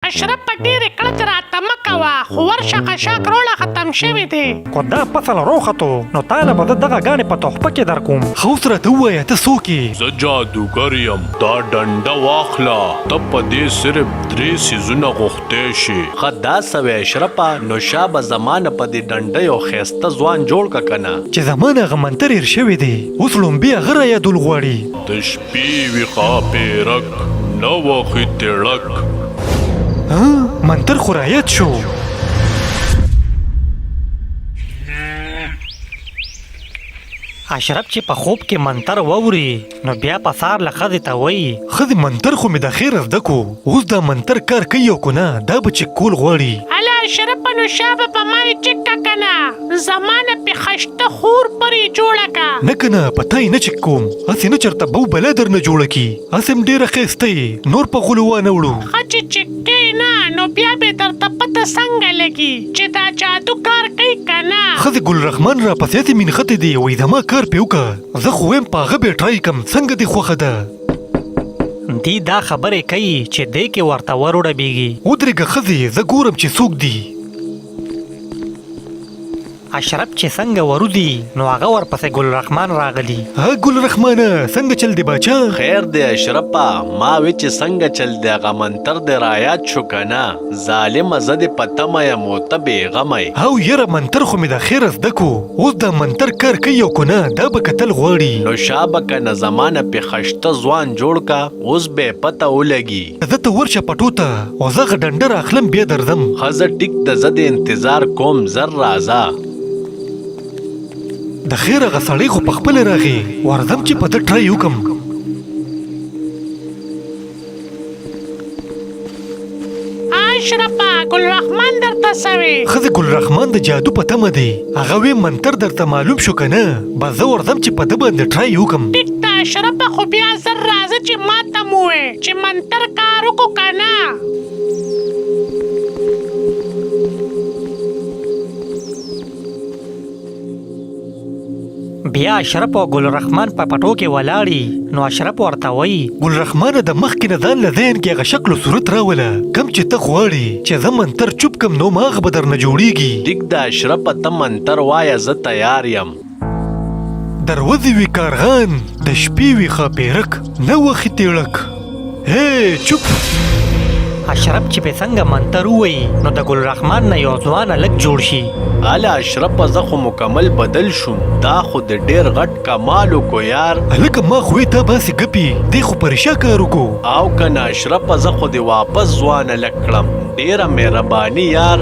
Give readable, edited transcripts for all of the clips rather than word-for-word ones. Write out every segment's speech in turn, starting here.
اشرف په ډېرې کړت راته مه کوه، خو ورشه قشاق روړه ختم شوي دی. خو دا فصل روختو نو تاله به زه دغه ګاڼې په تحفه کې در کوم. ښه اوس راته ووایه ته څوک یې؟ زه جادوګر یم. دا ډنډه واخله، ته په دې صرف 3 څیزونه غوښتی شي. ښه دا سوی اشرفه، نو شا به زمانه په دې ډنډه یو ښایسته ځوان جوړ که که نه؟ چې زمانه هغه منتر هېر شوی دی، اوس لومبي هغه رایادول غواړي. د شپې وي ښاپېرک، نه وخي تړک. منتر خو رایاد شو. اشرف چې په خوب کې منتر واوري نو بیا په سهار له ښځې ته وایي ښځې منتر خو مې د خیره زده کو، اوس دا منتر کار کوي او که نه دا به چک کول غواړي. اله اشرفه نو شا به په ما یې چک که که نه، زمانه پې خشته خور پرې جوړه که. نه که نه په تا یې نه چک کوم، هسې نه چېرته بو بلا در نه جوړه کي. هسې هم ډېره ښایسته یې، نور په غولو وانه وړو. ښه چې چکې نه نو بیا به درته پته څنګه لګي چې دا جادو کار کوي که نه. ښځې ګلرحمان را پسې هسې مینخته دی، وایي زما کار پې وکړه، زه خو وایم په هغه به یې ټرای کړم، څنګه دې خوښه ده؟ دی دا خبرې کوي چې دی کې ورته وروډبېږي. ودرېږه ښځې، زه ګورم چې څوک دي. اشرف چې څنګه وروځي نو هغه ورپسې ګلرحمان راغلی. ها ګلرحمانه څنګه چل دی باچا؟ خیر دی اشرفه، ما وی چې څنګه چل دی هغه منتر دی رایاد شو که نه؟ ظالمه زه دې په تمه یم او ته بېغمه یې. او یاره منتر خو مې د خیره زده کو، اوس دا منتر کار کوي او که نه دا به کتل غواړي. نو شا به که نه زمانه پې خشته ځوان جوړ که، اوس به یې پته ولګي. زه ته ورشه پټو ته او زه هغه ډنډه راخلم بیا درځم. ښه زه ټیک ده، زه د انتظار کوم، زر راځه. د خیر هغه سړی خو پخپله راغی، ورځم چې په ده ټرای وکړم. اشرفه ګلرحمان درته سوی. ښځې ګلرحمان د جادو په تمه دی، هغه وی منتر درته معلوم شو که نه؟ بس زه ورځم چې په ده باندې ټرای وکړم. ټیک ده اشرفه، خو بیا زر راځه چې ما ته مو ووایې چې منتر کار وکړو که نه. بیا اشرف او ګلرحمان په پټو کې ولاړي نو اشرف ورته وایي ګلرحمانه د مخکې نه ځان له ذهن کې هغه شکل و صورت راوله، کم چې ته غواړې چې زه منتر چوپ کم نو ماغه به درنه جوړیږي. ټیک ده اشرفه، ته منتر وایه، زه تیار یم. دروځې وي کارغان، د شپې وي ښاپېرک، نه وخي تیړک. هی چوپ. اشرف چې په څنګه منتر ووایي نو د ګلرحمان نه یو ځوان هلک جوړ شي. اله اشرفه زه خو مکمل بدل شوم، دا خو د ډېر غټ کمال وکړو یار. هلکه ما خو یې تا باسې ګپي، دی خو په رښتیا کار وکړو. او که نه اشرفه زه خو دې واپس ځوان هلک کړم، ډېره مهرباني یار.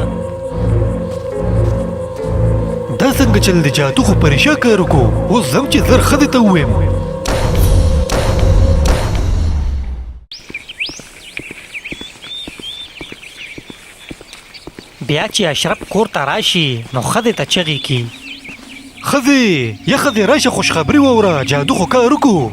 دا څنګه چل دی؟ جادو خو په رښتیا کار وکړو، اوس ځم چې زر ښځې ته ووایم. بیا چې اشرف کور ته راشي نو ښځې ته چغې کي ښځې یا ښځې راشه خوشخبري واوره، جادو خو کار وکړو.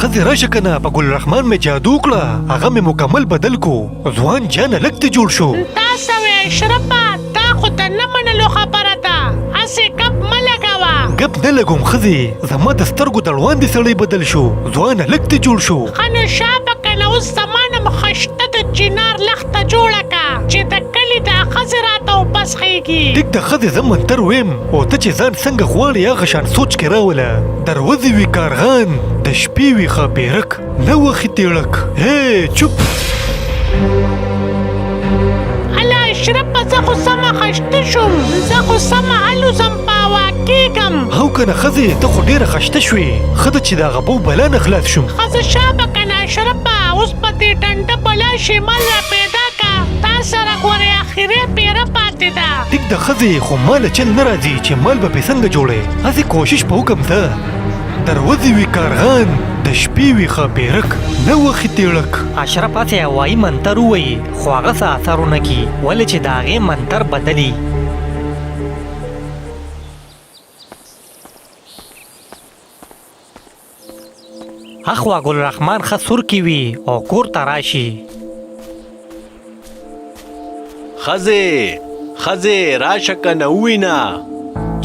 ښځې راشه که نه، په ګلرحمان مې جادو وکړه، هغه مې مکمل بدل کو، ځوان جان هلک ته جوړ شو. دا سوی اشرفه، دا خو د نه منلو خبره ده، هسې ګپ مه لګوه. ګپ نه لګوم ښځې، زما د سترګو د ړواندې سړی بدل شو، ځوان هلک ته جوړ شو. ښه نو شا به که نه اوس زمانه مخشته د چنار لخته جوړه که چې د کلي دا ښځې راته واپس خیږي. ټیک د ښځې زه منتر ویم، او ته چې ځان څنګه غواړې هغه شان سوچ کې راوله. دروځې وي کارغان، د شپې وي ښاپېرک، نه وخي تیړک. هی چوپ. اله اشرفه زه خو سمه خشته شوم، زه خو سمه الوزم په هوا کېږم. او که نه ښځې ته خو ډېره خشته شوې، ښه ده چې د هغه بو بلا نه خلاص شوم. ښه زه شا به که نه اشرفه، اوس په دې ډنډه بلا شمال را پیدا که، تا سره ګورې اخري پیره پاتې ده. ټیک د ښځې خو ماله چل نه راځي چې مال به پې څنګه جوړې، هسې کوشش په وکړم زه. دروځې وي کارغان، د شپې وي ښاپېرک، نه وخي تیړک. اشرف هسې هوایي منتر ووایي خو هغه څه اثر ونه کي، ولې چې د هغې منتر بدلي. اخوا ګلرحمان ښه سور کې وي او کور ته راشي. ښځې راشه که نه ووینه.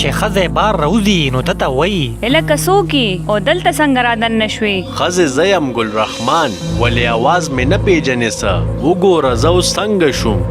چې ښځې بار روزي نو ته ته وایي الکه څوکي او دلته څنګه رادن نشوي؟ خزې زه یم ګل رحمان ولې اواز مې نه پیژنې څه وګوره زه اوس څنګه شوم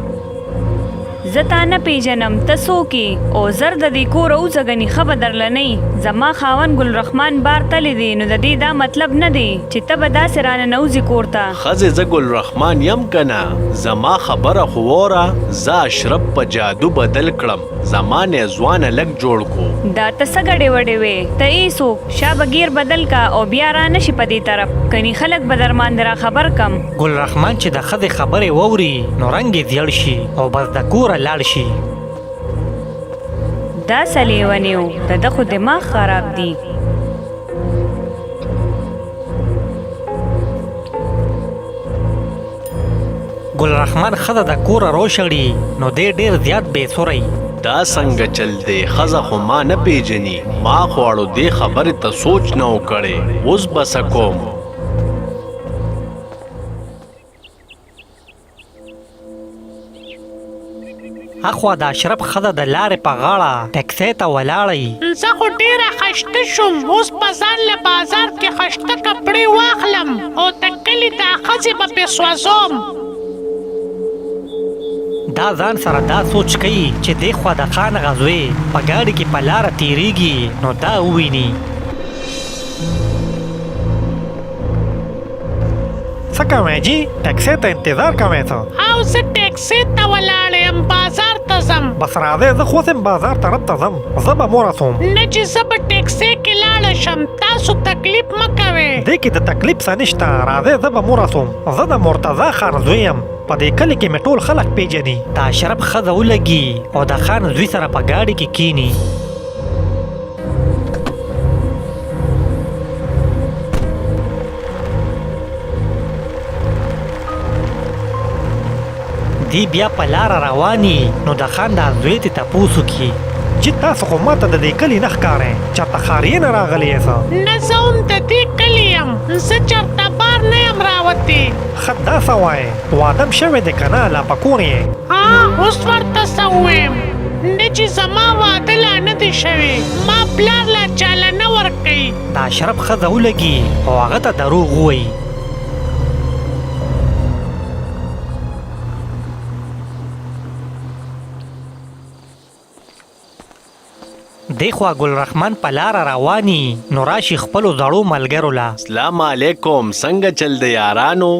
زه تا نه پیژنم ته څوکي او زر د دې کور اوځه ګنې ښه به درله نه زما خاوند ګل رحمان بار تللی دی نو د دې دا مطلب نه دی چې ته به داسې رانه نوځې کور ته. خزې زه ګل رحمان یم کنه زما خبره خو ووره زه اشرف په جادو بدل کړم زما نه ځوانه لږ جوړ کو دا ته څه ګډې وډې وې ته ای څوک شا به ګیر بدل کا او بیا را نشي په دې طرف کني خلک به در باندې را خبر کم. ګل رحمان چې د ښځې خبرې واوري نو رنګ یې زیړ شي او بس د کوره لاړ شي. دا څه لیونی و د ده خو دماغ خراب دی. ګل رحمان ښځه د کوره روشړي نو دی ډېر زیات بې سوری. دا څنګه چل دی ښځه خو ما نه پیژني ما خو اړو دې خبرې ته سوچ نه و کړی اوس به څه کوم. اخوا د اشرف ښځه د لارې په غاړه ټکسۍ ته ولاړی. زه خو ډېره خشته شوم اوس به ځان له بازار کې خشته کپړې واخلم او د کلي دا ښځې به پې سوځوم. دا ځان سره دا سوچ کوي چې دی خوا د خان غزوې په ګاډي کې په لاره تیریږي نو دا وویني. څه کوې جي ټکسۍ ته انتظار کوې څه؟ او زه ټیکسي ته ولاړ یم بازار ته ځم. بس راځئ زه خو اوس یم بازار طرف ته ځم زه به مو رسوم. نه چې زه به ټیکسي کې لاړه شم تاسو تکلیف مه کوئ. دې کې د تکلیف څه نشته راځئ زه به مو رسوم. زه د مرتضی خان زوی یم په دې کلي کې مې ټول خلک پیژني. د اشرف ښځه ولګي او د خان زوی سره په ګاډي کې کینی. دی بیا په لاره رواني نو د خان د زوی ته تپوس وکړي چې تاسو خو ماته د دې کلي نه ښکارئ چېرته ښاریې نه راغلی یې نه زه هم د دې کلي یم زه چېرته بار نه یم راوتې. ښه دا څه وایې واده م شوی دی که نه لا په کور یې؟ اوس ورته څه ووایم نه چې زما واده لا نه دی شوی ما پلار لا چاله نه ورکوي. د اشرف ښځه ولګي او هغه ته دروغ ووایي. دی خوا ګل رحمان په لاره رواني نو راشي خپلو زړو ملګرو له. سلام علیکم څنګه چل دی یارانو؟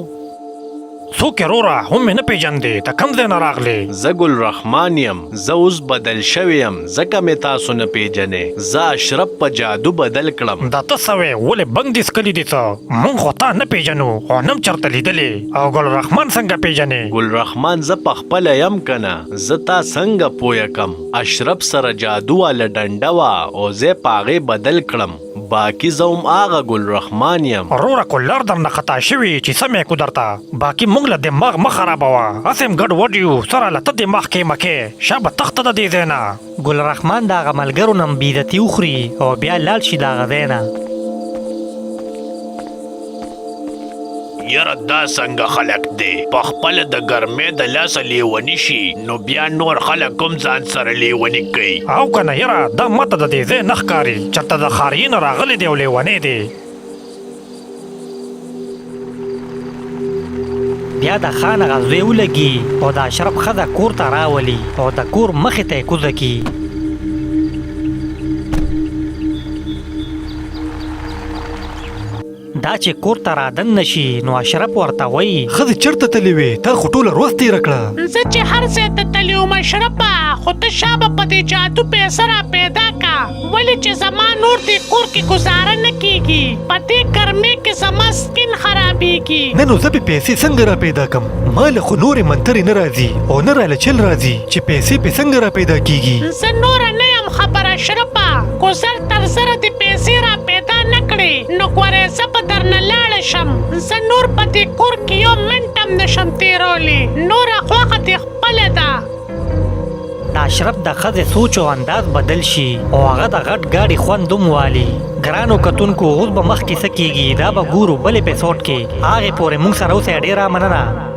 څوک یې وروره هم مې نه پیژندې ته کوم ځای نه راغلې؟ زه ګل رحمان یم زه اوس بدل شوی یم ځکه مې تاسو نه پیژنې زه اشرف په جادو بدل کړم. دا ته څه وې ولې بند دې څکلي دي څه موږ خو تا نه پیژنو او نه م چېرته لیدلې او ګل رحمان څنګه پیژنې؟ ګل رحمان زه پخپله یم کنه زه تا څنګه پویه کم اشرف سره جادو واله ډنډه وه او زه په هغې بدل کړم باقي زه هم هغه ګل رحمان یم. وروره کولر درنه خطا شوي چې څه مې کو درته باقي موږ له دماغ مه خرابوه هسې هم ګډ وډ یو سره له ته دماغ کې مکې شا به تخته د دې ځای نه. ګل رحمان د هغه ملګرو نه بېعزتي وخوري او بیا لاړ شي د هغه ځای نه. یاره دا څنګه خلک دی په خپله د ګرمۍ د لاسه لیوني شي نو بیا نور خلک هم ځان سره لیوني کوي. او که نه یاره دا ماته د دې ځای نه ښکاري چېرته د ښاریې نه راغلی دی او لیونی دی. بیا د خان هغه زوی ولګي او د اشرف ښځه کور ته راولي او د کور مخې ته یې کوزه کړي. دا چې کور ته رادن نشي نو اشرف ورته وایي ښځې چېرته تللې وې تا خو ټوله ورځ تېره کړه. زه چې هر ځای ته تللی وم اشرفه خو ته شا به په دې جادو پیسه را پیدا کا ولې چې زما نور دې کور کې ګزاره نه کیږي په دې ګرمۍ کې زما سکین خرابېږي. نه نو زه به پیسې څنګه را پیدا کړم ما له خو نورې منترې نه راځي او نه راله چل راځي چې پیسې پې څنګه را پیدا کیږي. زه نوره نه یم خبره اشرفه کو زر تر زره دې پیسې را پیدا نه کړې نو ګورې زه به درنه لاړه شم زه نور په دې کور کې یو منټ هم نشم تېرولی نوره خوښه دې خپله ده. د اشرف د ښځې سوچ او انداز بدل شي او هغه د غټ ګاډي خوند هم والي. ګرانو کتونکو اوس به مخکې څه کیږي دا به ګورو بل اپیسوډ کې هغې پورې موږ سره اوسئ ډېره مننه.